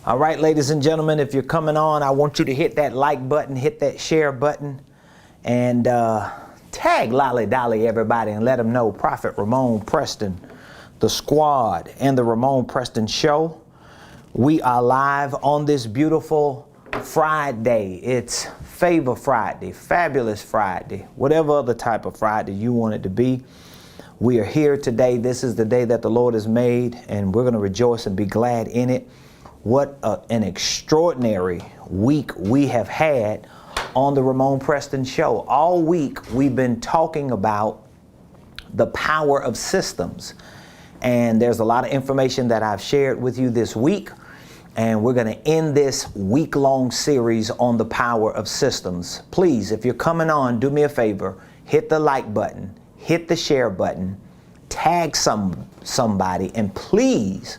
All right, ladies and gentlemen, if you're coming on, I want you to hit that like button, hit that share button, and tag Lolly Dolly, everybody, and let them know Prophet Ramon Preston, the squad, and the Ramon Preston Show. We are live on this beautiful Friday. It's Favor Friday, Fabulous Friday, whatever other type of Friday you want it to be. We are here today. This is the day that the Lord has made, and we're going to rejoice and be glad in it. What an extraordinary week we have had on the Ramon Preston Show. All week we've been talking about the power of systems. And there's a lot of information that I've shared with you this week. And we're going to end this week-long series on the power of systems. Please, if you're coming on, do me a favor. Hit the like button. Hit the share button. Tag somebody. And please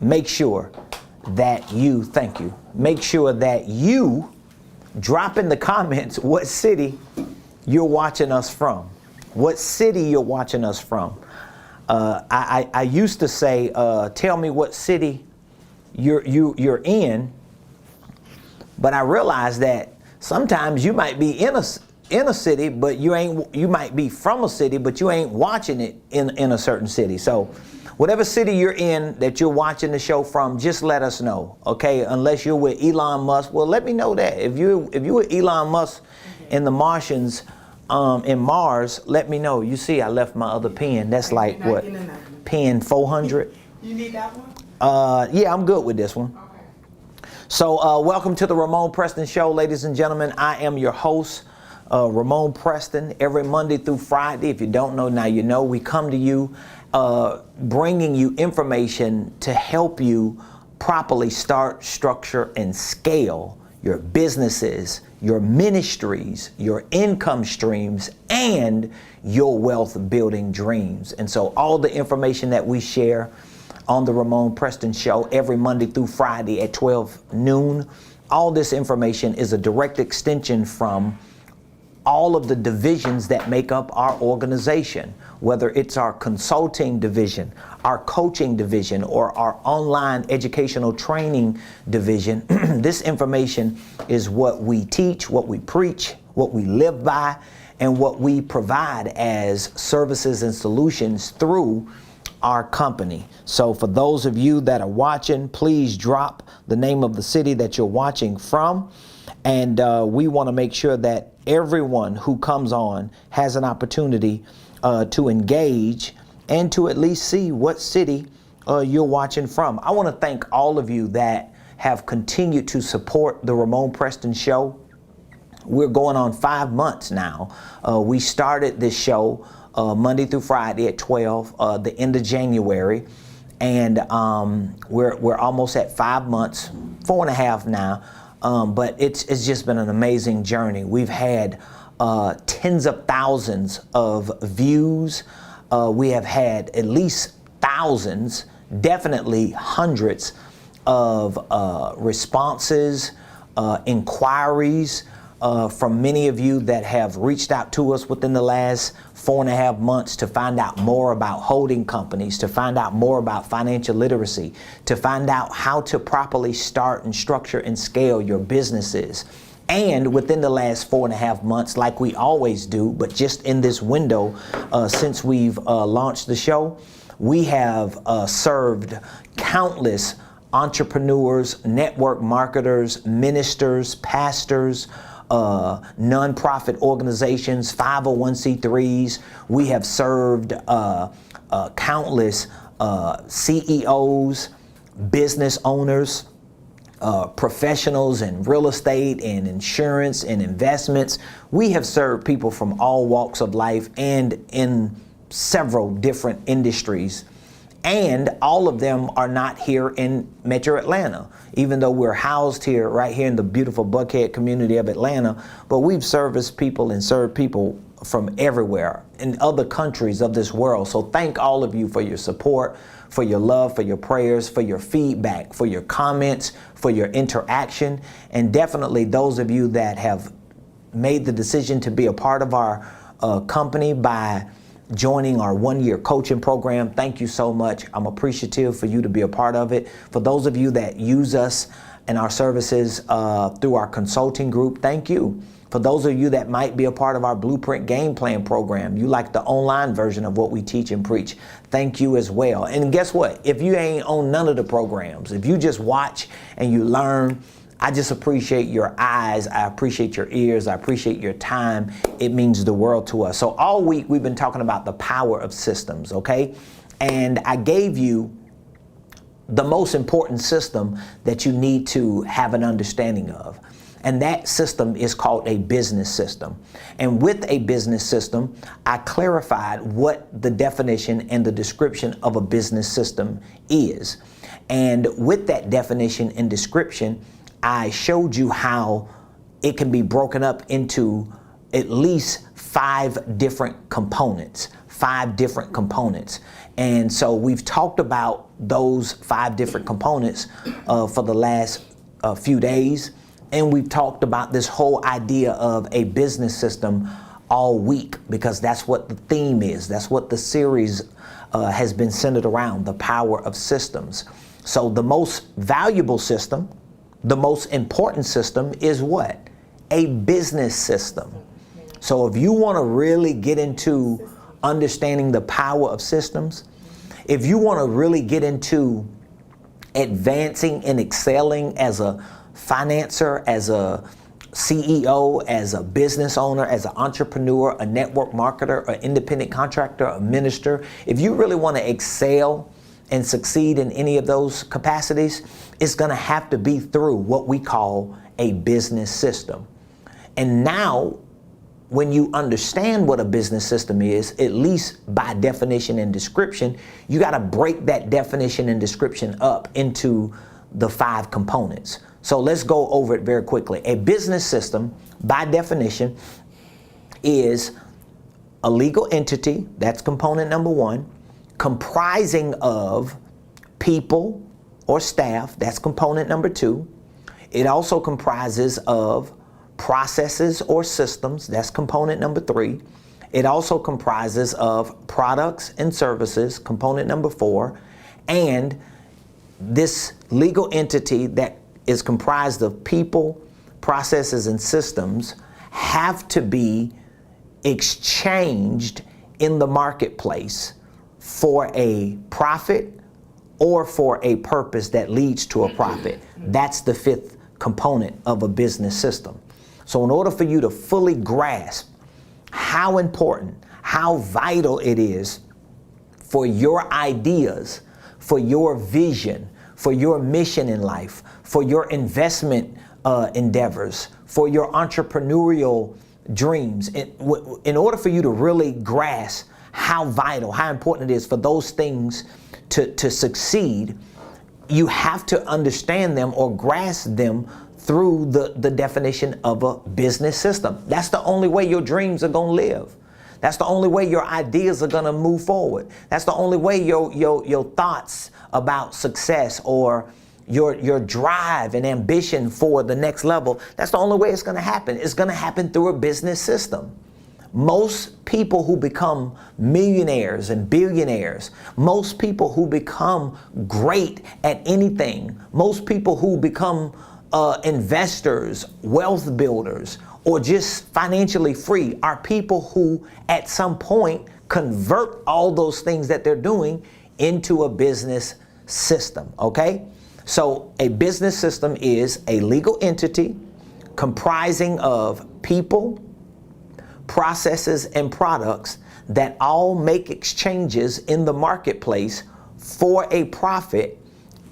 make sure that make sure that you drop in the comments what city you're watching us from. What city you're watching us from. I used to say, tell me what city you're in, but I realized that sometimes you might be in a city, but you might be from a city, but you ain't watching it in a certain city. So whatever city you're in that you're watching the show from, just let us know, okay? Unless you're with Elon Musk, well, let me know that. If you were Elon Musk in the Martians, in Mars, let me know. You see, I left my other pen. That's like what? Pen 400. You need that one? Yeah, I'm good with this one. Okay. So welcome to the Ramon Preston Show, ladies and gentlemen. I am your host, Ramon Preston, every Monday through Friday. If you don't know, now you know. We come to you bringing you information to help you properly start, structure, and scale your businesses, your ministries, your income streams, and your wealth building dreams. And so all the information that we share on the Ramon Preston Show every Monday through Friday at 12 noon, all this information is a direct extension from all of the divisions that make up our organization, whether it's our consulting division, our coaching division, or our online educational training division. This information is what we teach, what we preach, what we live by, and what we provide as services and solutions through our company. So for those of you that are watching, please drop the name of the city that you're watching from. And we want to make sure that everyone who comes on has an opportunity to engage and to at least see what city you're watching from. I want to thank all of you that have continued to support the Ramon Preston Show. We're going on 5 months now. We started this show Monday through Friday at 12, the end of January. And we're almost at 5 months, 4.5 now. But it's just been an amazing journey. We've had tens of thousands of views. We have had at least thousands, definitely hundreds of responses, inquiries from many of you that have reached out to us within the last 4.5 months to find out more about holding companies, to find out more about financial literacy, to find out how to properly start and structure and scale your businesses. And within the last 4.5 months, like we always do, but just in this window since we've launched the show, we have served countless entrepreneurs, network marketers, ministers, pastors, nonprofit organizations, 501c3s. We have served countless CEOs, business owners, professionals in real estate and insurance and investments. We have served people from all walks of life and in several different industries. And all of them are not here in Metro Atlanta, even though we're housed here, right here in the beautiful Buckhead community of Atlanta. But we've serviced people and served people from everywhere in other countries of this world. So thank all of you for your support, for your love, for your prayers, for your feedback, for your comments, for your interaction. And definitely those of you that have made the decision to be a part of our company by joining our 1-year coaching program. Thank you so much. I'm appreciative for you to be a part of it. For those of you that use us and our services through our consulting group, thank you. For those of you that might be a part of our Blueprint Game Plan program, you like the online version of what we teach and preach, thank you as well. And guess what? If you ain't on none of the programs, if you just watch and you learn, I just appreciate your eyes. I appreciate your ears. I appreciate your time. It means the world to us. So all week we've been talking about the power of systems, okay? And I gave you the most important system that you need to have an understanding of. And that system is called a business system. And with a business system, I clarified what the definition and the description of a business system is. And with that definition and description, I showed you how it can be broken up into at least 5 different components. 5 different components. And so we've talked about those 5 different components for the last few days. And we've talked about this whole idea of a business system all week, because that's what the theme is. That's what the series has been centered around, the power of systems. So the most valuable system, the most important system is what? A business system. So if you want to really get into understanding the power of systems, if you want to really get into advancing and excelling as a financer, as a CEO, as a business owner, as an entrepreneur, a network marketer, an independent contractor, a minister, if you really want to excel and succeed in any of those capacities, it's going to have to be through what we call a business system. And now, when you understand what a business system is, at least by definition and description, you got to break that definition and description up into the 5 components. So let's go over it very quickly. A business system, by definition, is a legal entity, that's component number 1, comprising of people or staff, that's component number 2. It also comprises of processes or systems, that's component number 3. It also comprises of products and services, component number 4. And this legal entity that is comprised of people, processes, and systems have to be exchanged in the marketplace for a profit or for a purpose that leads to a profit. That's the 5th component of a business system. So in order for you to fully grasp how important, how vital it is for your ideas, for your vision, for your mission in life, for your investment endeavors, for your entrepreneurial dreams, in order for you to really grasp how vital, how important it is for those things to succeed, you have to understand them or grasp them through the definition of a business system. That's the only way your dreams are going to live. That's the only way your ideas are going to move forward. That's the only way your thoughts about success or your drive and ambition for the next level, that's the only way it's going to happen. It's going to happen through a business system. Most people who become millionaires and billionaires, most people who become great at anything, most people who become investors, wealth builders, or just financially free are people who at some point convert all those things that they're doing into a business system, okay? So a business system is a legal entity comprising of people, processes, and products that all make exchanges in the marketplace for a profit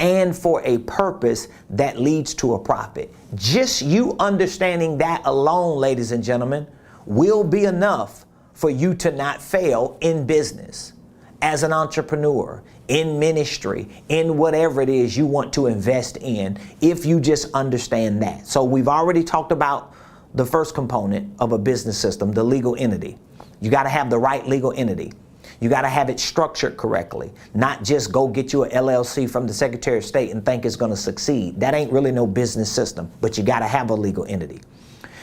and for a purpose that leads to a profit. Just you understanding that alone, ladies and gentlemen, will be enough for you to not fail in business, as an entrepreneur, in ministry, in whatever it is you want to invest in, if you just understand that. So we've already talked about the first component of a business system, the legal entity. You got to have the right legal entity. You got to have it structured correctly, not just go get you an LLC from the Secretary of State and think it's going to succeed. That ain't really no business system, but you got to have a legal entity.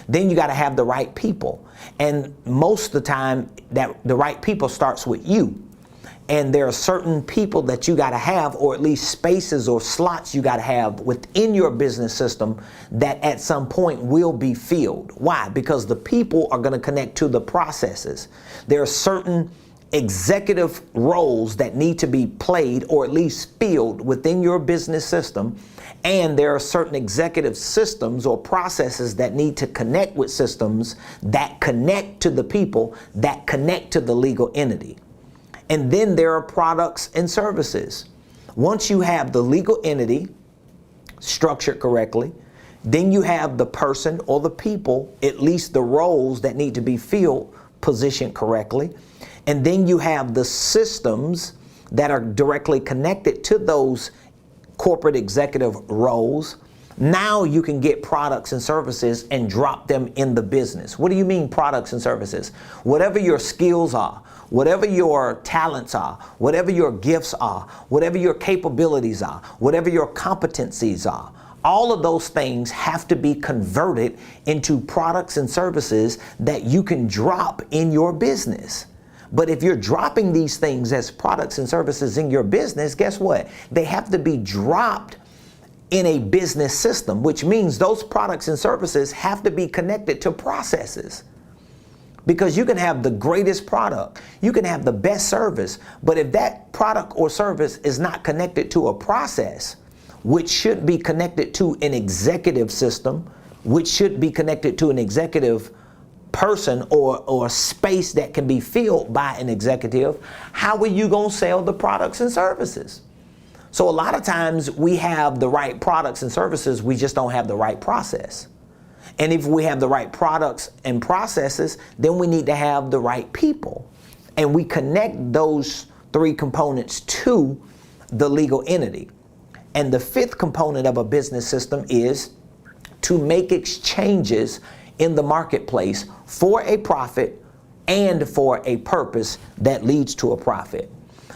Then you got to have the right people. And most of the time, that the right people starts with you. And there are certain people that you got to have, or at least spaces or slots you got to have within your business system that at some point will be filled. Why? Because the people are going to connect to the processes. There are certain executive roles that need to be played or at least filled within your business system. And there are certain executive systems or processes that need to connect with systems that connect to the people that connect to the legal entity. And then there are products and services. Once you have the legal entity structured correctly, then you have the person or the people, at least the roles that need to be filled, positioned correctly. And then you have the systems that are directly connected to those corporate executive roles. Now you can get products and services and drop them in the business. What do you mean products and services? Whatever your skills are, whatever your talents are, whatever your gifts are, whatever your capabilities are, whatever your competencies are, all of those things have to be converted into products and services that you can drop in your business. But if you're dropping these things as products and services in your business, guess what? They have to be dropped in a business system, which means those products and services have to be connected to processes. Because you can have the greatest product, you can have the best service, but if that product or service is not connected to a process, which should be connected to an executive system, which should be connected to an executive person or space that can be filled by an executive, how are you going to sell the products and services? So a lot of times we have the right products and services, we just don't have the right process. And if we have the right products and processes, then we need to have the right people. And we connect those three components to the legal entity. And the fifth component of a business system is to make exchanges in the marketplace for a profit and for a purpose that leads to a profit.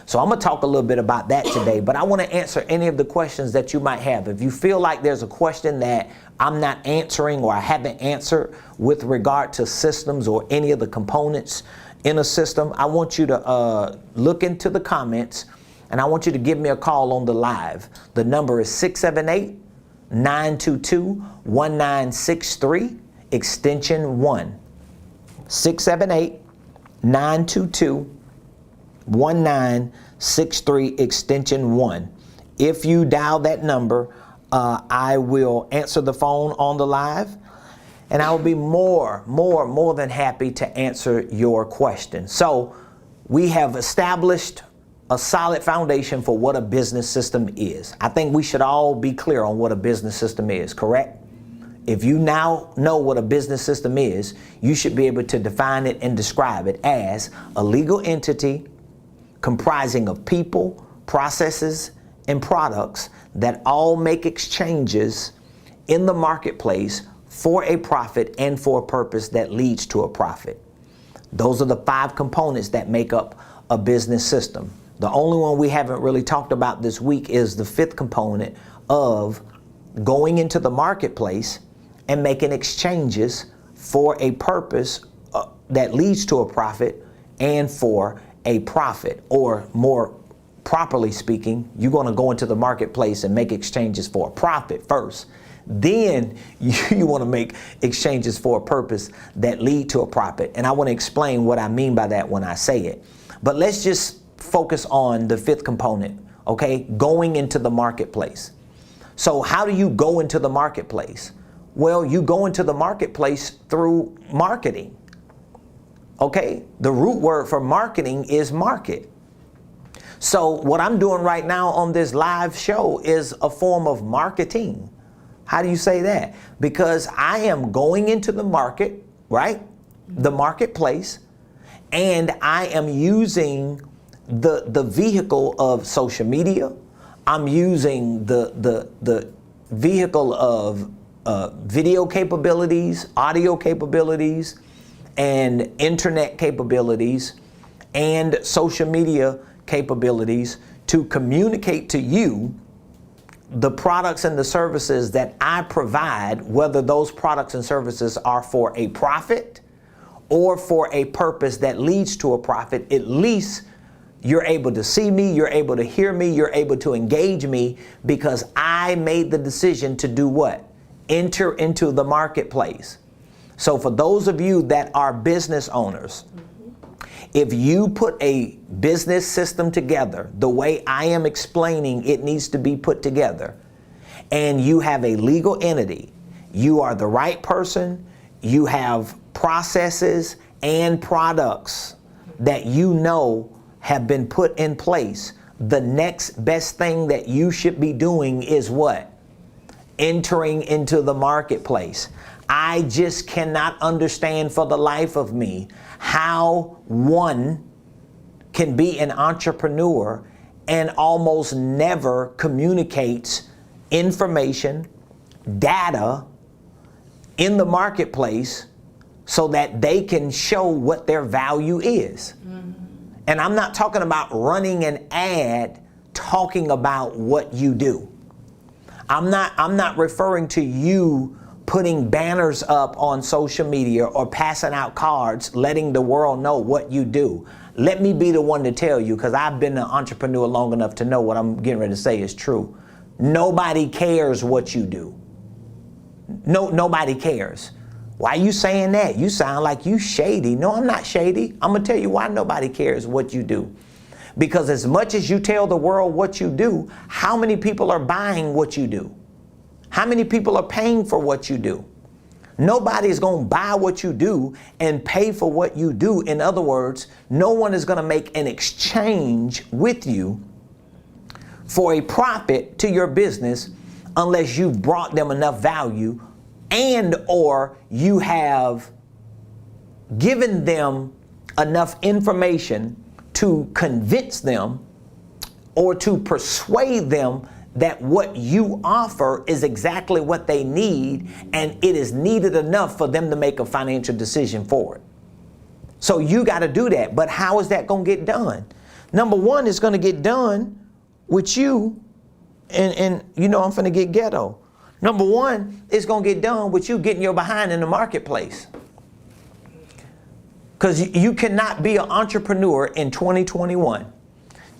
So I'm going to talk a little bit about that today, but I want to answer any of the questions that you might have. If you feel like there's a question that I'm not answering or I haven't answered with regard to systems or any of the components in a system, I want you to look into the comments and I want you to give me a call on the live. The number is 678-922-1963, extension 1. 678-922-1963, extension 1. If you dial that number, I will answer the phone on the live, and I will be more than happy to answer your question. So we have established a solid foundation for what a business system is. I think we should all be clear on what a business system is, correct? If you now know what a business system is, you should be able to define it and describe it as a legal entity comprising of people, processes, and products that all make exchanges in the marketplace for a profit and for a purpose that leads to a profit. Those are the 5 components that make up a business system. The only one we haven't really talked about this week is the 5th component of going into the marketplace and making exchanges for a purpose that leads to a profit and for a profit. Or more properly speaking, you're going to go into the marketplace and make exchanges for a profit first. Then you want to make exchanges for a purpose that lead to a profit. And I want to explain what I mean by that when I say it. But let's just focus on the 5th component, okay? Going into the marketplace. So how do you go into the marketplace? Well, you go into the marketplace through marketing. Okay? The root word for marketing is market. So what I'm doing right now on this live show is a form of marketing. How do you say that? Because I am going into the market, right? The marketplace, and I am using the vehicle of social media. I'm using the vehicle of video capabilities, audio capabilities, and internet capabilities, and social media capabilities to communicate to you the products and the services that I provide, whether those products and services are for a profit or for a purpose that leads to a profit, at least you're able to see me, you're able to hear me, you're able to engage me because I made the decision to do what? Enter into the marketplace. So for those of you that are business owners, if you put a business system together the way I am explaining it needs to be put together, and you have a legal entity, you are the right person, you have processes and products that you know have been put in place, the next best thing that you should be doing is what? Entering into the marketplace. I just cannot understand for the life of me how one can be an entrepreneur and almost never communicates information, data in the marketplace so that they can show what their value is. And I'm not talking about running an ad talking about what you do. I'm not referring to you putting banners up on social media or passing out cards, letting the world know what you do. Let me be the one to tell you, because I've been an entrepreneur long enough to know what I'm getting ready to say is true. Nobody cares what you do. Nobody cares. Why are you saying that? You sound like you shady. No, I'm not shady. I'm gonna tell you why nobody cares what you do. Because as much as you tell the world what you do, how many people are buying what you do? How many people are paying for what you do? Nobody's going to buy what you do and pay for what you do. In other words, no one is going to make an exchange with you for a profit to your business unless you've brought them enough value and or you have given them enough information to convince them or to persuade them that what you offer is exactly what they need and it is needed enough for them to make a financial decision for it. So you got to do that. But how is that going to get done? Number one, it's going to get done with you and you know I'm finna get ghetto. Number one, it's going to get done with you getting your behind in the marketplace. Because you cannot be an entrepreneur in 2021.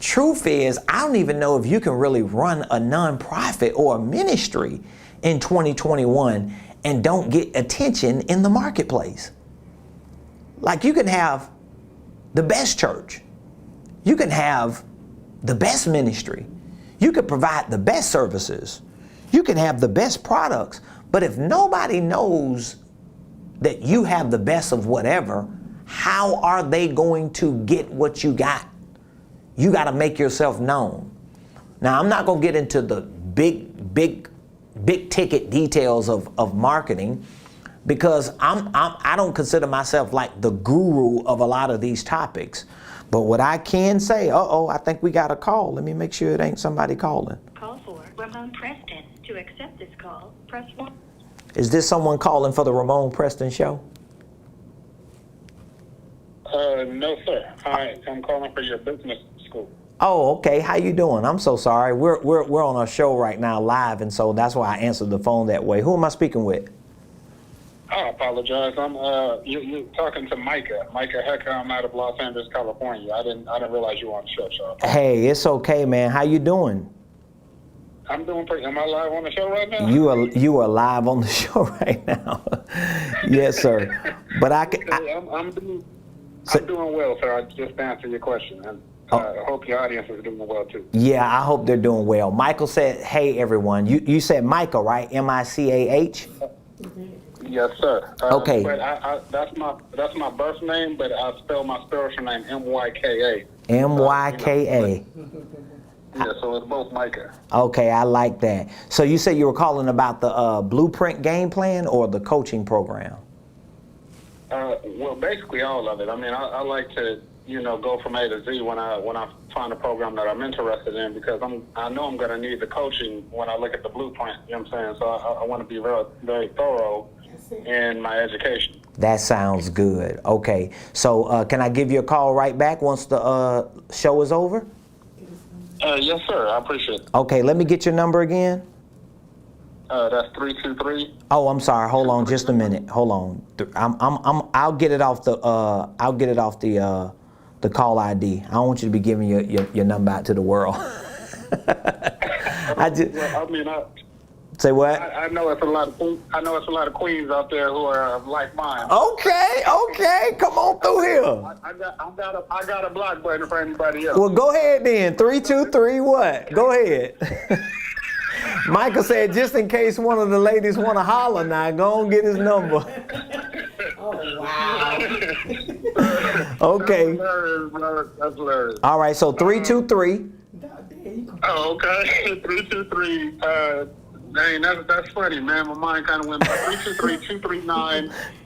Truth is, I don't even know if you can really run a nonprofit or a ministry in 2021 and don't get attention in the marketplace. Like you can have the best church. You can have the best ministry. You can provide the best services. You can have the best products. But if nobody knows that you have the best of whatever, how are they going to get what you got? You got to make yourself known. Now, I'm not going to get into the big ticket details of marketing because I don't consider myself like the guru of a lot of these topics. But what I can say, I think we got a call. Let me make sure it ain't somebody calling. Call for Ramon Preston. To accept this call, press 1. Is this someone calling for the Ramon Preston Show? No, sir. I'm calling for your business school. Oh, okay. How you doing? I'm so sorry. We're on a show right now live, and so that's why I answered the phone that way. Who am I speaking with? I apologize. I'm you're talking to Micah. Micah Hecker. I'm out of Los Angeles, California. I didn't realize you were on the show, so. Hey, it's okay, man. How you doing? I'm doing pretty. Am I live on the show right now? You are live on the show right now. Yes, sir. But I can. I'm doing well, sir. I just answered your question, and I hope your audience is doing well too. Yeah, I hope they're doing well. Michael said, "Hey, everyone." You said Michael, right? M-I-C-A-H. Yes, sir. Okay. But that's my birth name, but I spell my spiritual name M-Y-K-A. M-Y-K-A. Yeah, so it's both Micah. Okay, I like that. So you said you were calling about the Blueprint game plan or the coaching program? Well, basically all of it. I mean, I like to, go from A to Z when I find a program that I'm interested in because I know I'm going to need the coaching when I look at the blueprint. You know what I'm saying? So I want to be very, very thorough in my education. That sounds good. Okay. So can I give you a call right back once the show is over? Yes, sir. I appreciate it. Okay, let me get your number again. That's 323. Oh, I'm sorry. Hold on, just a minute. Hold on. I'll get it off the the call ID. I don't want you to be giving your number out to the world. I just say what? I know it's a lot of queens out there who are like mine. Okay, come on through here. I got a block button for anybody else. Well, go ahead then. 323 what? Go ahead. Michael said, just in case one of the ladies want to holler now, go and get his number. Oh, wow. Okay. That's hilarious, brother. That's hilarious. All right, so 323. Oh, okay. 323. Dang, that's funny, man. My mind kind of went by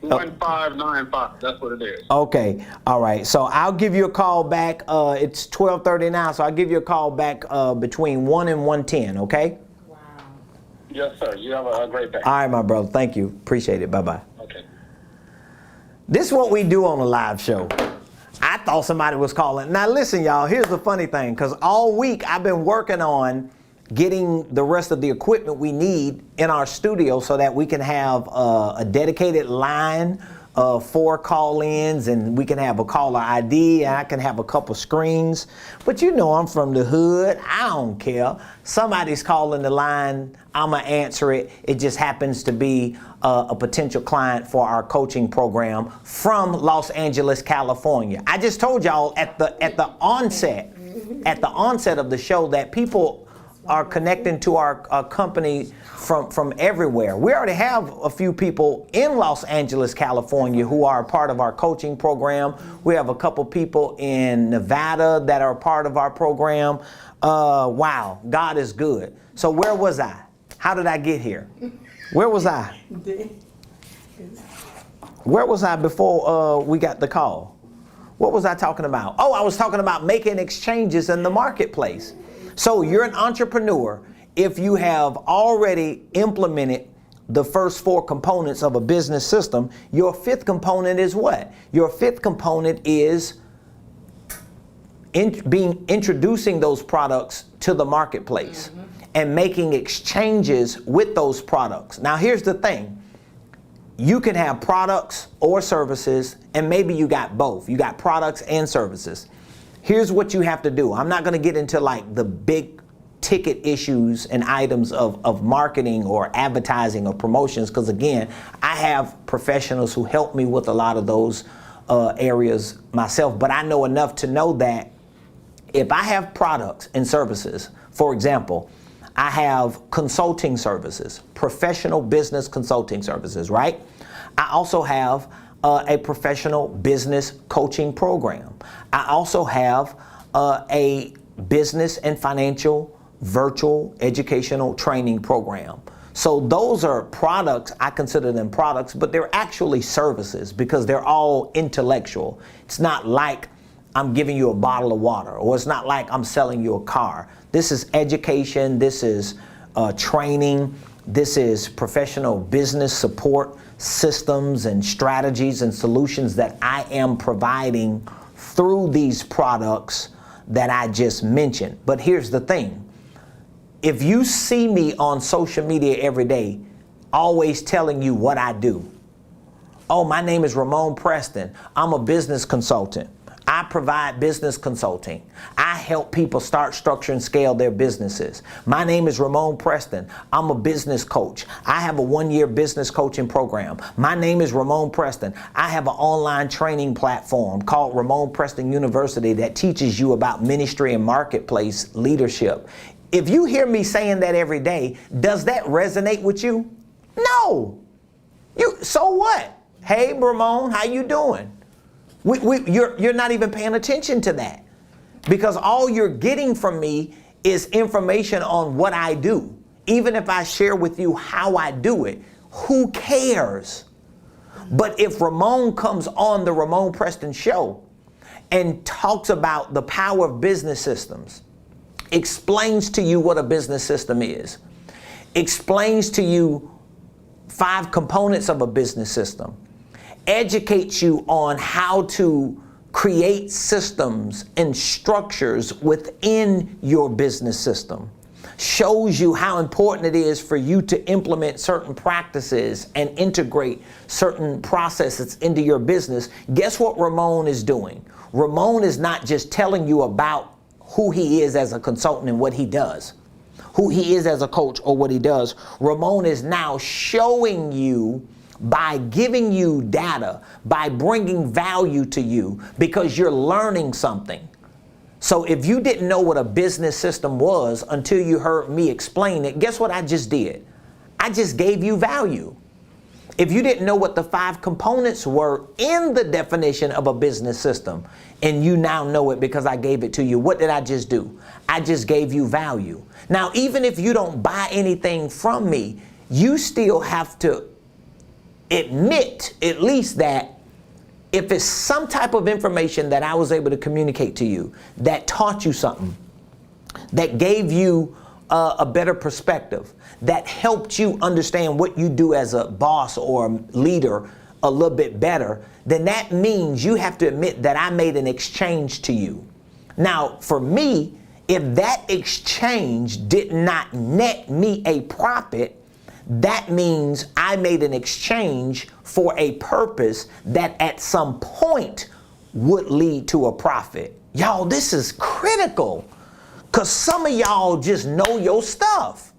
323-239-1595. That's what it is. Okay, all right. So I'll give you a call back. It's 12:30 now, so I'll give you a call back between 1 and 1:10, okay? Wow. Yes, sir. You have a great day. All right, my brother. Thank you. Appreciate it. Bye-bye. Okay. This is what we do on a live show. I thought somebody was calling. Now listen, y'all, here's the funny thing, because all week I've been working on getting the rest of the equipment we need in our studio so that we can have a dedicated line for call-ins, and we can have a caller ID, and I can have a couple screens. But you know I'm from the hood. I don't care. Somebody's calling the line. I'm going to answer it. It just happens to be a potential client for our coaching program from Los Angeles, California. I just told y'all at the onset of the show that people are connecting to our company from everywhere. We already have a few people in Los Angeles, California who are a part of our coaching program. We have a couple people in Nevada that are part of our program. Wow, God is good. So where was I? How did I get here? Where was I? Where was I before we got the call? What was I talking about? Oh, I was talking about making exchanges in the marketplace. So you're an entrepreneur. If you have already implemented the first 4 components of a business system, your 5th component is what? Your 5th component is introducing those products to the marketplace and making exchanges with those products. Now here's the thing. You can have products or services, and maybe you got both. You got products and services. Here's what you have to do. I'm not going to get into like the big ticket issues and items of marketing or advertising or promotions, because again, I have professionals who help me with a lot of those areas myself, but I know enough to know that if I have products and services, for example, I have consulting services, professional business consulting services, right? I also have a professional business coaching program. I also have a business and financial virtual educational training program. So those are products. I consider them products, but they're actually services because they're all intellectual. It's not like I'm giving you a bottle of water, or it's not like I'm selling you a car. This is education. This is training. This is professional business support systems and strategies and solutions that I am providing through these products that I just mentioned. But here's the thing. If you see me on social media every day, always telling you what I do. Oh, my name is Ramon Preston. I'm a business consultant. I provide business consulting. I help people start, structure, and scale their businesses. My name is Ramon Preston. I'm a business coach. I have a 1-year business coaching program. My name is Ramon Preston. I have an online training platform called Ramon Preston University that teaches you about ministry and marketplace leadership. If you hear me saying that every day, does that resonate with you? No. So what? Hey, Ramon, how you doing? You're not even paying attention to that, because all you're getting from me is information on what I do. Even if I share with you how I do it, who cares? But if Ramon comes on the Ramon Preston Show and talks about the power of business systems, explains to you what a business system is, explains to you 5 components of a business system, educates you on how to create systems and structures within your business system, shows you how important it is for you to implement certain practices and integrate certain processes into your business, guess what Ramon is doing? Ramon is not just telling you about who he is as a consultant and what he does, who he is as a coach or what he does. Ramon is now showing you by giving you data, by bringing value to you, because you're learning something. So if you didn't know what a business system was until you heard me explain it, guess what I just did? I just gave you value. If you didn't know what the 5 components were in the definition of a business system, and you now know it because I gave it to you, what did I just do? I just gave you value. Now, even if you don't buy anything from me, you still have to admit at least that if it's some type of information that I was able to communicate to you that taught you something, that gave you a better perspective, that helped you understand what you do as a boss or a leader a little bit better, then that means you have to admit that I made an exchange to you. Now, for me, if that exchange did not net me a profit, that means I made an exchange for a purpose that at some point would lead to a profit. Y'all, this is critical, because some of y'all just know your stuff.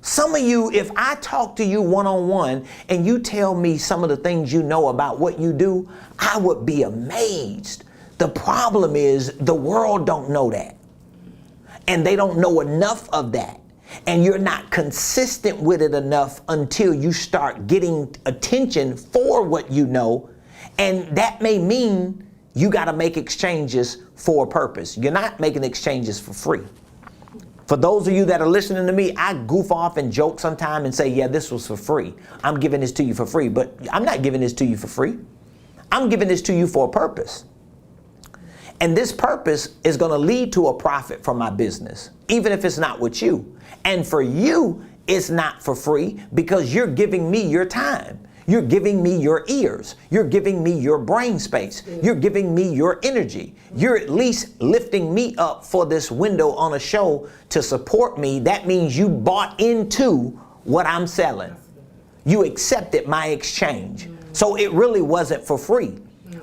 Some of you, if I talk to you one-on-one and you tell me some of the things you know about what you do, I would be amazed. The problem is the world don't know that. And they don't know enough of that. And you're not consistent with it enough until you start getting attention for what you know. And that may mean you got to make exchanges for a purpose. You're not making exchanges for free. For those of you that are listening to me, I goof off and joke sometime and say, yeah, this was for free. I'm giving this to you for free, but I'm not giving this to you for free. I'm giving this to you for a purpose. And this purpose is going to lead to a profit from my business, even if it's not with you. And for you, it's not for free because you're giving me your time. You're giving me your ears. You're giving me your brain space. You're giving me your energy. You're at least lifting me up for this window on a show to support me. That means you bought into what I'm selling. You accepted my exchange. So it really wasn't for free.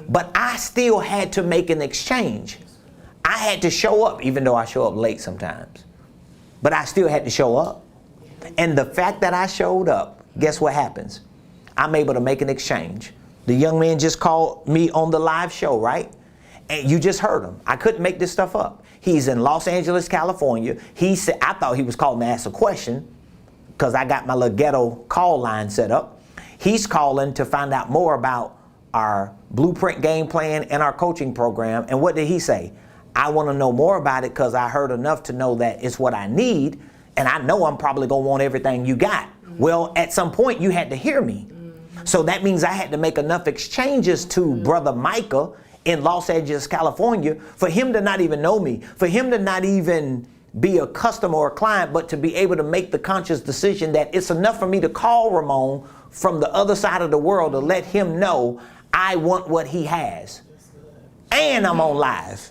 But I still had to make an exchange. I had to show up, even though I show up late sometimes. But I still had to show up. And the fact that I showed up, guess what happens? I'm able to make an exchange. The young man just called me on the live show, right? And you just heard him. I couldn't make this stuff up. He's in Los Angeles, California. He said, I thought he was calling to ask a question because I got my little ghetto call line set up. He's calling to find out more about our blueprint game plan and our coaching program. And what did he say? I want to know more about it because I heard enough to know that it's what I need. And I know I'm probably going to want everything you got. Well, at some point you had to hear me. So that means I had to make enough exchanges to Brother Micah in Los Angeles, California, for him to not even know me, for him to not even be a customer or a client, but to be able to make the conscious decision that it's enough for me to call Ramon from the other side of the world to let him know I want what he has. And I'm on live.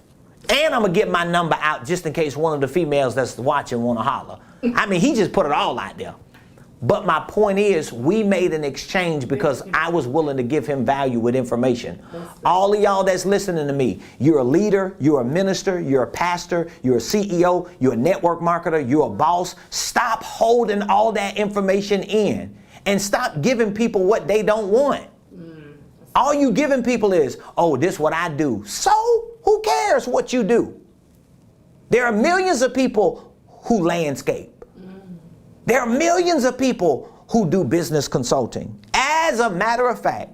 And I'm going to get my number out just in case one of the females that's watching want to holler. I mean, he just put it all out there. But my point is, we made an exchange because I was willing to give him value with information. All of y'all that's listening to me, you're a leader, you're a minister, you're a pastor, you're a CEO, you're a network marketer, you're a boss. Stop holding all that information in and stop giving people what they don't want. All you giving people is, oh, this is what I do. So who cares what you do? There are millions of people who landscape. There are millions of people who do business consulting. As a matter of fact,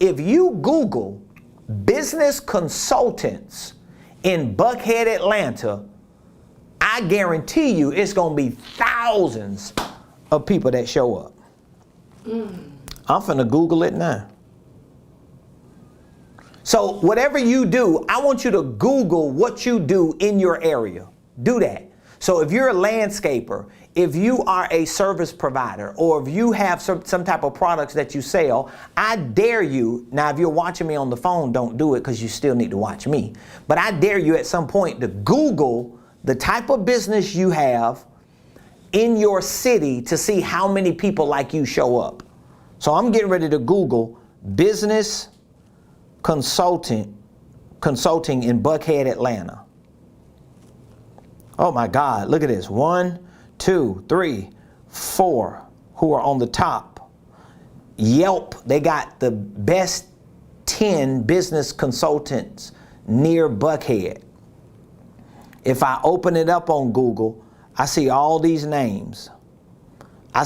if you Google business consultants in Buckhead, Atlanta, I guarantee you it's going to be thousands of people that show up. I'm finna Google it now. So whatever you do, I want you to Google what you do in your area. Do that. So if you're a landscaper, if you are a service provider or if you have some type of products that you sell, I dare you, now if you're watching me on the phone, don't do it because you still need to watch me, but I dare you at some point to Google the type of business you have in your city to see how many people like you show up. So I'm getting ready to Google business consulting in Buckhead, Atlanta. Oh my God, look at this. 1, 2, 3, 4 who are on the top. Yelp, they got the best 10 business consultants near Buckhead. If I open it up on Google, I see all these names. I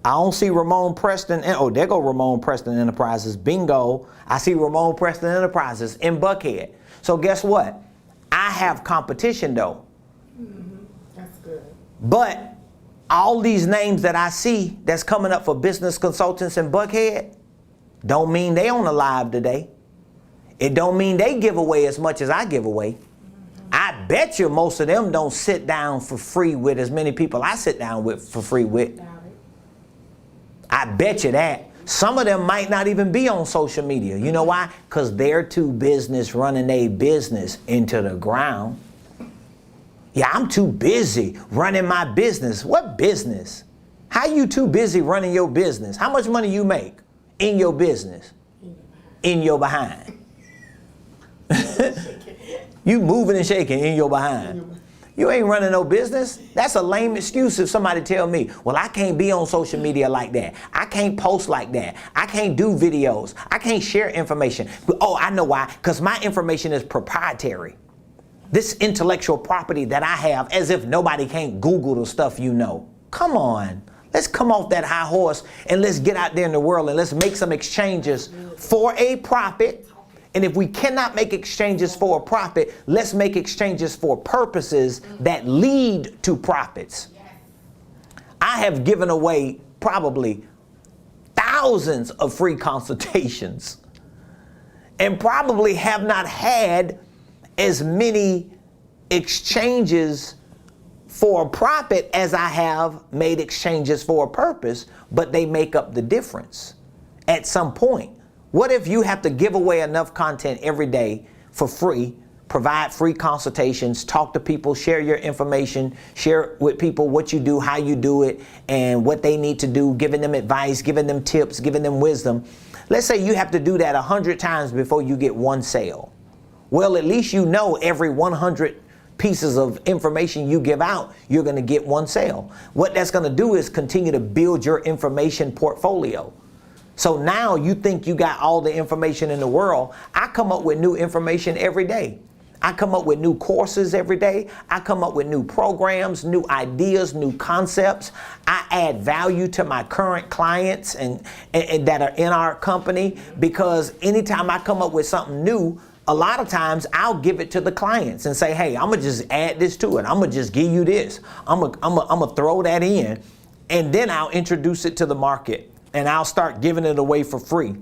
don't see Ramon Preston. Oh, there go Ramon Preston Enterprises. Bingo. I see Ramon Preston Enterprises in Buckhead. So guess what? I have competition though. That's good. But all these names that I see that's coming up for business consultants in Buckhead don't mean they on the live today. It don't mean they give away as much as I give away. I bet you most of them don't sit down for free with as many people I sit down with for free with. I bet you that. Some of them might not even be on social media. You know why? Because they're too business running their business into the ground. Yeah, I'm too busy running my business. What business? How you too busy running your business? How much money you make in your business? In your behind. You moving and shaking in your behind. You ain't running no business. That's a lame excuse if somebody tell me, well, I can't be on social media like that. I can't post like that. I can't do videos. I can't share information. Oh, I know why. Because my information is proprietary. This intellectual property that I have, as if nobody can't Google the stuff you know. Come on. Let's come off that high horse and let's get out there in the world and let's make some exchanges for a profit. And if we cannot make exchanges for a profit, let's make exchanges for purposes that lead to profits. I have given away probably thousands of free consultations and probably have not had as many exchanges for a profit as I have made exchanges for a purpose, but they make up the difference at some point. What if you have to give away enough content every day for free, provide free consultations, talk to people, share your information, share with people what you do, how you do it, and what they need to do, giving them advice, giving them tips, giving them wisdom. Let's say you have to do that 100 times before you get one sale. Well, at least you know every 100 pieces of information you give out, you're going to get one sale. What that's going to do is continue to build your information portfolio. So now you think you got all the information in the world. I come up with new information every day. I come up with new courses every day. I come up with new programs, new ideas, new concepts. I add value to my current clients and that are in our company, because anytime I come up with something new, a lot of times I'll give it to the clients and say, hey, I'm gonna just add this to it. I'm gonna just give you this. I'm gonna throw that in, and then I'll introduce it to the market. And I'll start giving it away for free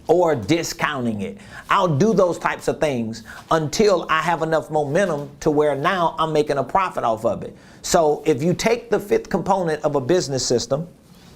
or discounting it. I'll do those types of things until I have enough momentum to where now I'm making a profit off of it. So if you take the fifth component of a business system,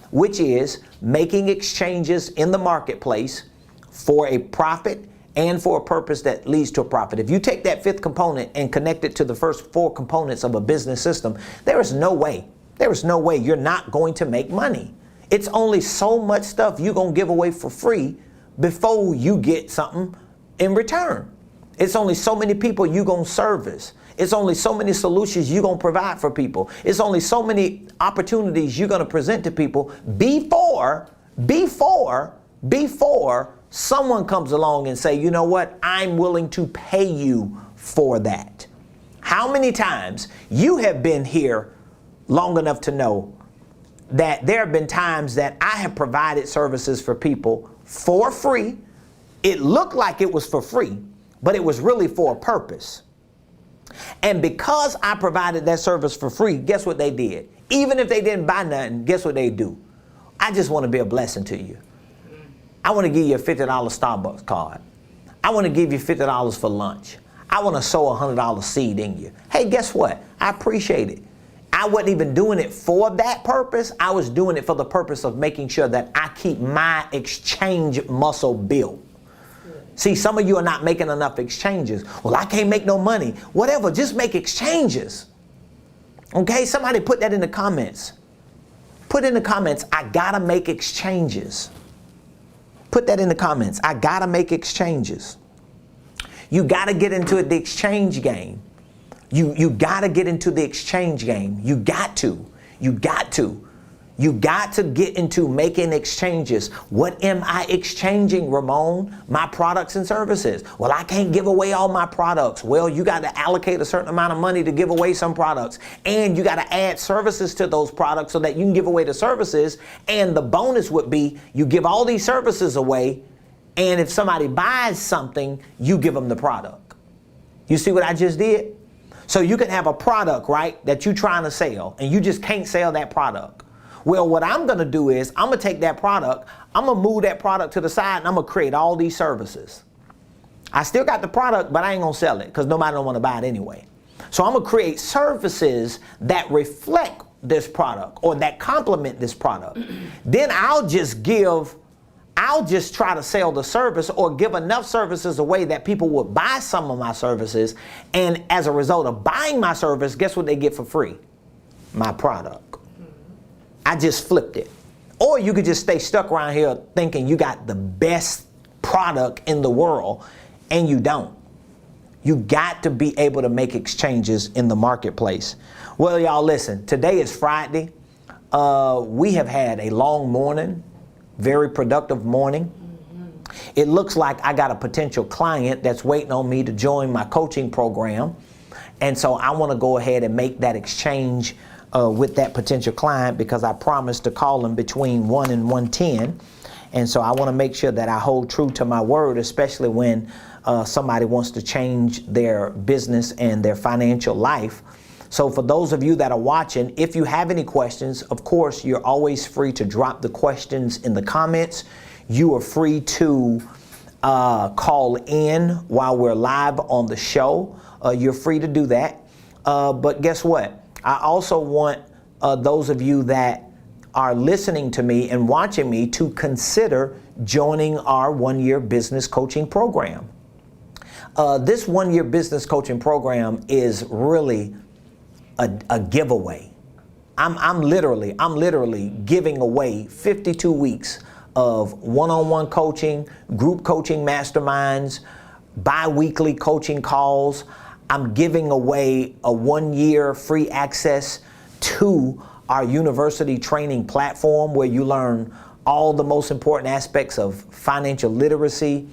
which is making exchanges in the marketplace for a profit and for a purpose that leads to a profit. If you take that fifth component and connect it to the first four components of a business system, there is no way you're not going to make money. It's only so much stuff you're going to give away for free before you get something in return. It's only so many people you're going to service. It's only so many solutions you're going to provide for people. It's only so many opportunities you're going to present to people before someone comes along and say, you know what, I'm willing to pay you for that. How many times you have been here long enough to know that there have been times that I have provided services for people for free. It looked like it was for free, but it was really for a purpose. And because I provided that service for free, guess what they did? Even if they didn't buy nothing, guess what they do? I just want to be a blessing to you. I want to give you a $50 Starbucks card. I want to give you $50 for lunch. I want to sow a $100 seed in you. Hey, guess what? I appreciate it. I wasn't even doing it for that purpose. I was doing it for the purpose of making sure that I keep my exchange muscle built. See, some of you are not making enough exchanges. Well, I can't make no money. Whatever, just make exchanges. Okay, somebody put that in the comments. Put in the comments, I gotta make exchanges. Put that in the comments. I gotta make exchanges. You gotta get into the exchange game. You gotta get into the exchange game. You got to. You got to. You got to get into making exchanges. What am I exchanging, Ramon? My products and services. Well, I can't give away all my products. Well, you got to allocate a certain amount of money to give away some products. And you got to add services to those products so that you can give away the services. And the bonus would be you give all these services away. And if somebody buys something, you give them the product. You see what I just did? So you can have a product, right, that you're trying to sell, and you just can't sell that product. Well, what I'm going to do is I'm going to take that product, I'm going to move that product to the side, and I'm going to create all these services. I still got the product, but I ain't going to sell it because nobody don't want to buy it anyway. So I'm going to create services that reflect this product or that complement this product. Then I'll just try to sell the service or give enough services away that people would buy some of my services. And as a result of buying my service, guess what they get for free? My product. I just flipped it. Or you could just stay stuck around here thinking you got the best product in the world, and you don't. You got to be able to make exchanges in the marketplace. Well, y'all, listen, today is Friday. We have had a long morning, very productive morning. It looks like I got a potential client that's waiting on me to join my coaching program. And so I want to go ahead and make that exchange with that potential client because I promised to call them between 1 and 1:10. And so I want to make sure that I hold true to my word, especially when somebody wants to change their business and their financial life. So for those of you that are watching, if you have any questions, of course, you're always free to drop the questions in the comments. You are free to call in while we're live on the show. You're free to do that. But guess what? I also want those of you that are listening to me and watching me to consider joining our one-year business coaching program. This one-year business coaching program is really a giveaway. I'm literally giving away 52 weeks of one-on-one coaching, group coaching masterminds, bi-weekly coaching calls. I'm giving away a 1-year free access to our university training platform where you learn all the most important aspects of financial literacy,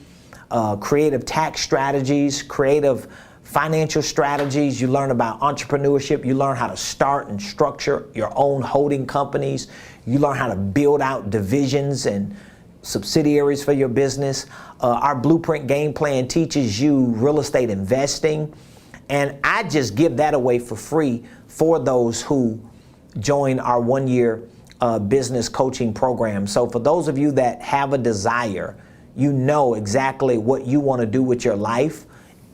creative tax strategies, creative financial strategies. You learn about entrepreneurship. You learn how to start and structure your own holding companies. You learn how to build out divisions and subsidiaries for your business. Our Blueprint Game Plan teaches you real estate investing. And I just give that away for free for those who join our one-year business coaching program. So for those of you that have a desire, you know exactly what you want to do with your life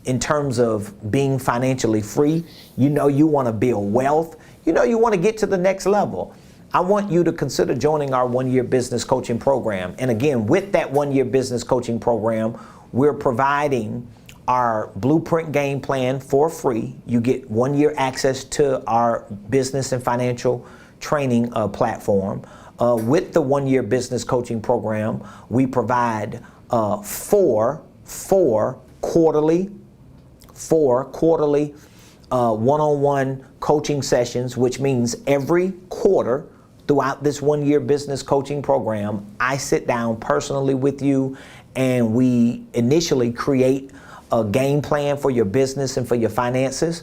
in terms of being financially free. You know you want to build wealth. You know you want to get to the next level. I want you to consider joining our one-year business coaching program. And again, with that one-year business coaching program, we're providing our Blueprint Game Plan for free. You get 1-year access to our business and financial training platform. With the one-year business coaching program, we provide four quarterly one-on-one coaching sessions, which means every quarter throughout this one-year business coaching program, I sit down personally with you and we initially create a game plan for your business and for your finances.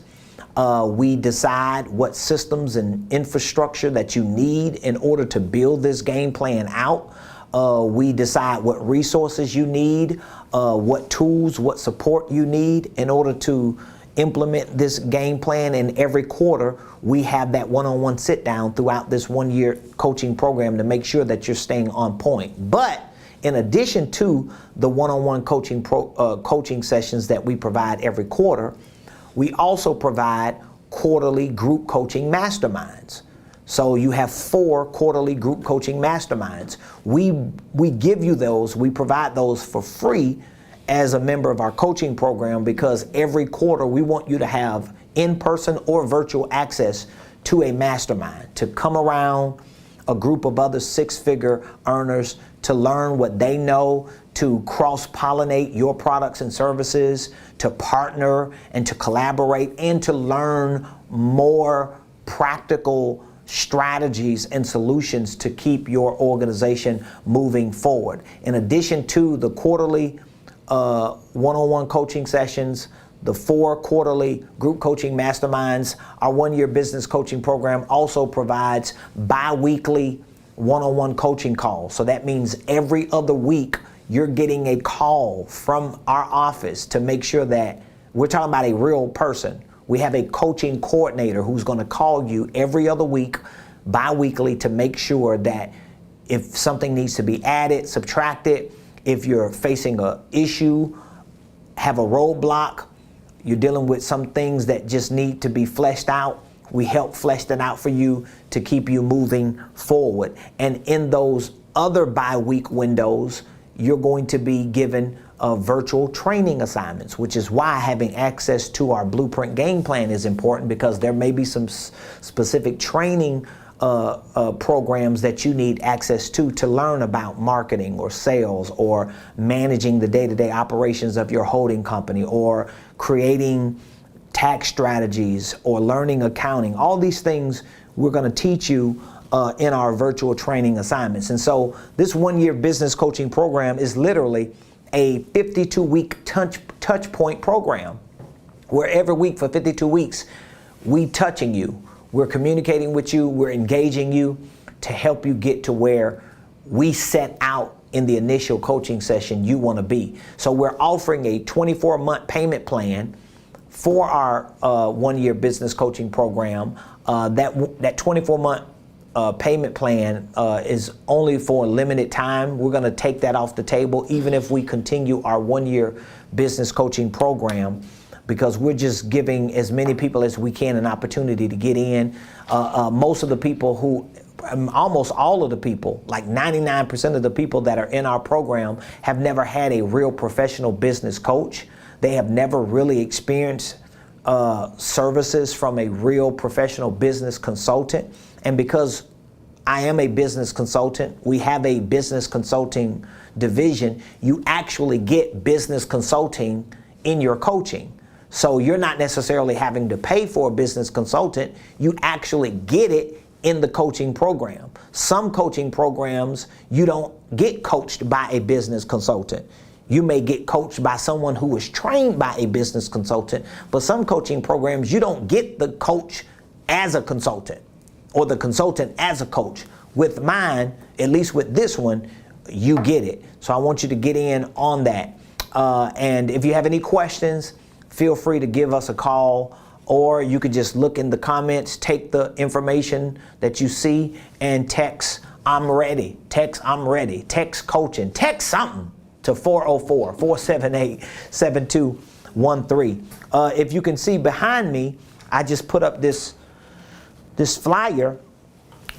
We decide what systems and infrastructure that you need in order to build this game plan out. We decide what resources you need, what tools, what support you need in order to implement this game plan. And every quarter, we have that one-on-one sit down throughout this one-year coaching program to make sure that you're staying on point. But in addition to the one-on-one coaching sessions that we provide every quarter, we also provide quarterly group coaching masterminds. So you have 4 quarterly group coaching masterminds. We give you those, we provide those for free as a member of our coaching program, because every quarter we want you to have in-person or virtual access to a mastermind, to come around a group of other 6-figure earners, to learn what they know, to cross-pollinate your products and services, to partner and to collaborate, and to learn more practical strategies and solutions to keep your organization moving forward. In addition to the quarterly one-on-one coaching sessions, the 4 quarterly group coaching masterminds, our 1-year business coaching program also provides bi-weekly one-on-one coaching calls. So that means every other week you're getting a call from our office to make sure that we're talking about a real person. We have a coaching coordinator who's going to call you every other week, bi-weekly, to make sure that if something needs to be added, subtracted, if you're facing an issue, have a roadblock, you're dealing with some things that just need to be fleshed out, we help flesh that out for you to keep you moving forward. And in those other bi-week windows, you're going to be given virtual training assignments, which is why having access to our Blueprint Game Plan is important, because there may be some specific training programs that you need access to learn about marketing or sales or managing the day-to-day operations of your holding company or creating tax strategies or learning accounting. All these things we're going to teach you in our virtual training assignments. And so this 1-year business coaching program is literally a 52-week touch point program, where every week for 52 weeks, we touching you. We're communicating with you, we're engaging you to help you get to where we set out in the initial coaching session you want to be. So we're offering a 24-month payment plan for our 1-year business coaching program. That 24-month payment plan is only for a limited time. We're going to take that off the table, even if we continue our 1-year business coaching program, because we're just giving as many people as we can an opportunity to get in. Most of the people almost all of the people, like 99% of the people that are in our program, have never had a real professional business coach. They have never really experienced services from a real professional business consultant. And because I am a business consultant, we have a business consulting division, you actually get business consulting in your coaching. So you're not necessarily having to pay for a business consultant, you actually get it in the coaching program. Some coaching programs, you don't get coached by a business consultant. You may get coached by someone who is trained by a business consultant, but some coaching programs, you don't get the coach as a consultant or the consultant as a coach. With mine, at least with this one, you get it. So I want you to get in on that. And if you have any questions, feel free to give us a call, or you could just look in the comments, take the information that you see and text "I'm ready." Text "I'm ready." Text coaching. Text something to 404-478-7213. If you can see behind me, I just put up this flyer.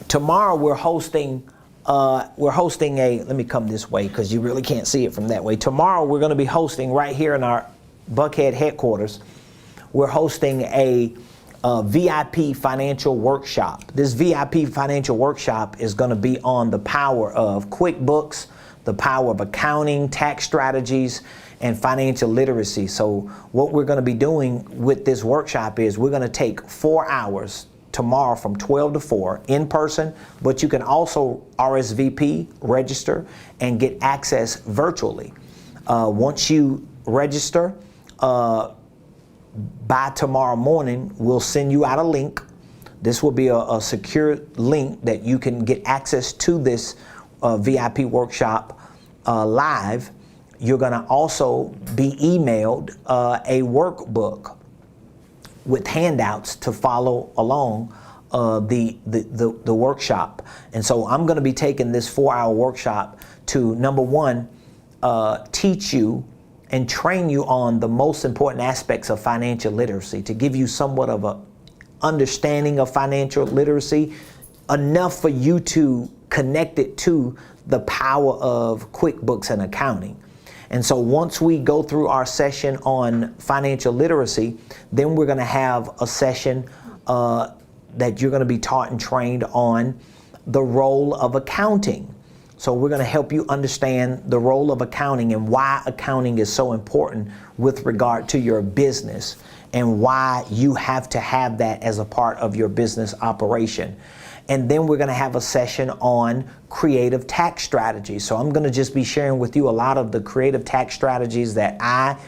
Tomorrow we're hosting let me come this way because you really can't see it from that way. Tomorrow we're going to be hosting right here in our Buckhead headquarters. We're hosting a VIP financial workshop. This VIP financial workshop is going to be on the power of QuickBooks, the power of accounting, tax strategies, and financial literacy. So what we're going to be doing with this workshop is we're going to take 4 hours tomorrow from 12 to 4 in person, but you can also RSVP, register, and get access virtually. Once you register, by tomorrow morning, we'll send you out a link. This will be a secure link that you can get access to this VIP workshop live. You're going to also be emailed a workbook with handouts to follow along the workshop. And so I'm going to be taking this 4-hour workshop to, number one, teach you and train you on the most important aspects of financial literacy, to give you somewhat of understanding of financial literacy, enough for you to connect it to the power of QuickBooks and accounting. And so once we go through our session on financial literacy, then we're going to have a session that you're going to be taught and trained on the role of accounting. So we're going to help you understand the role of accounting and why accounting is so important with regard to your business and why you have to have that as a part of your business operation. And then we're going to have a session on creative tax strategies. So I'm going to just be sharing with you a lot of the creative tax strategies that I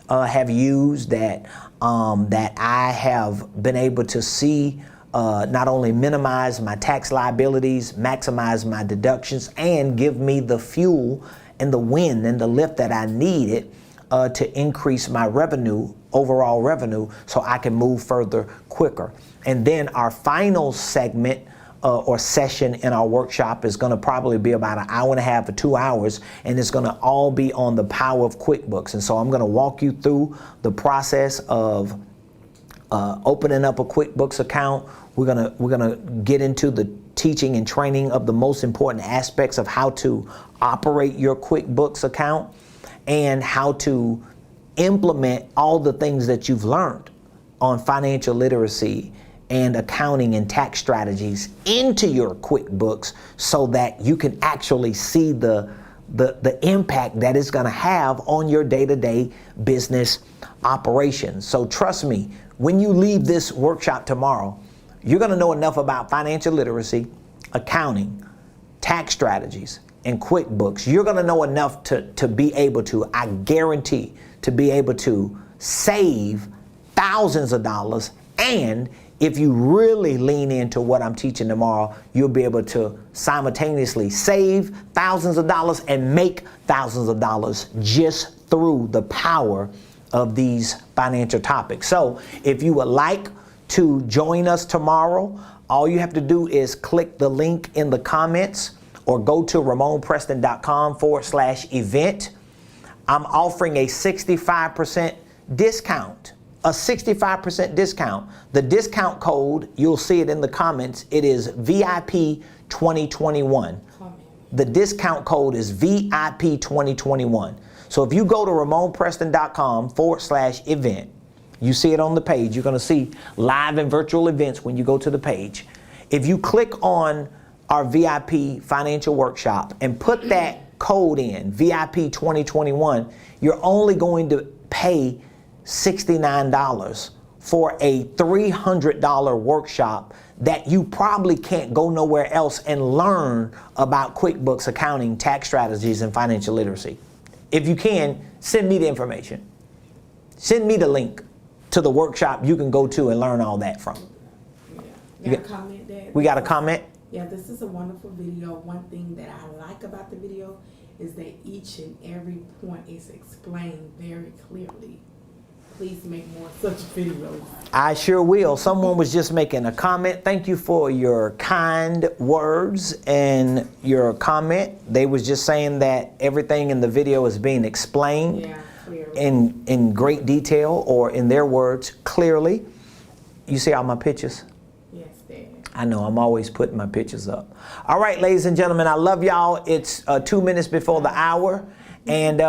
have used, that I have been able to see not only minimize my tax liabilities, maximize my deductions, and give me the fuel and the wind and the lift that I needed to increase my revenue, overall revenue, so I can move further quicker. And then our final segment or session in our workshop is going to probably be about an hour and a half or 2 hours, and it's going to all be on the power of QuickBooks. And so I'm going to walk you through the process of opening up a QuickBooks account. We're gonna get into the teaching and training of the most important aspects of how to operate your QuickBooks account and how to implement all the things that you've learned on financial literacy and accounting and tax strategies into your QuickBooks so that you can actually see the impact that it's going to have on your day-to-day business operations. So trust me, when you leave this workshop tomorrow, you're going to know enough about financial literacy, accounting, tax strategies, and QuickBooks. You're going to know enough to be able to, I guarantee, to be able to save thousands of dollars. And if you really lean into what I'm teaching tomorrow, you'll be able to simultaneously save thousands of dollars and make thousands of dollars just through the power of these financial topics. So if you would like to join us tomorrow, all you have to do is click the link in the comments or go to RamonPreston.com/event. I'm offering a 65% discount. A 65% discount. The discount code, you'll see it in the comments, it is VIP 2021. The discount code is VIP 2021. So if you go to RamonPreston.com/event, you see it on the page. You're going to see live and virtual events when you go to the page. If you click on our VIP financial workshop and put that code in, VIP 2021, you're only going to pay $69 for a $300 workshop that you probably can't go nowhere else and learn about QuickBooks, accounting, tax strategies, and financial literacy. If you can, send me the information. Send me the link to the workshop you can go to and learn all that from. Yeah. Got a comment, Dad? We got a comment? Yeah, this is a wonderful video. One thing that I like about the video is that each and every point is explained very clearly. Please make more such videos. I sure will. Someone was just making a comment. Thank you for your kind words and your comment. They was just saying that everything in the video is being explained in great detail, or in their words, clearly. You see all my pictures? Yes, Dad. I know, I'm always putting my pictures up. All right, ladies and gentlemen, I love y'all. It's 2 minutes before the hour, and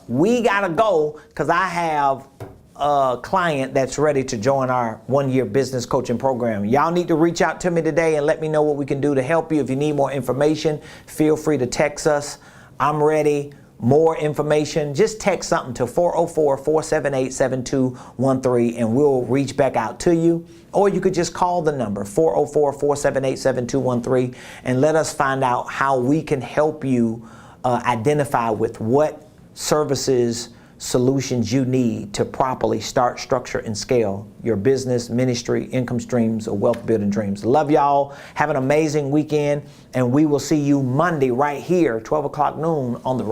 we gotta go because I have a client that's ready to join our 1-year business coaching program. Y'all need to reach out to me today and let me know what we can do to help you. If you need more information, feel free to text us. I'm ready. More information, just text something to 404-478-7213 and we'll reach back out to you. Or you could just call the number 404-478-7213 and let us find out how we can help you identify with what services, solutions you need to properly start, structure, and scale your business, ministry, income streams, or wealth building dreams. Love y'all. Have an amazing weekend, and we will see you Monday right here, 12 o'clock noon on the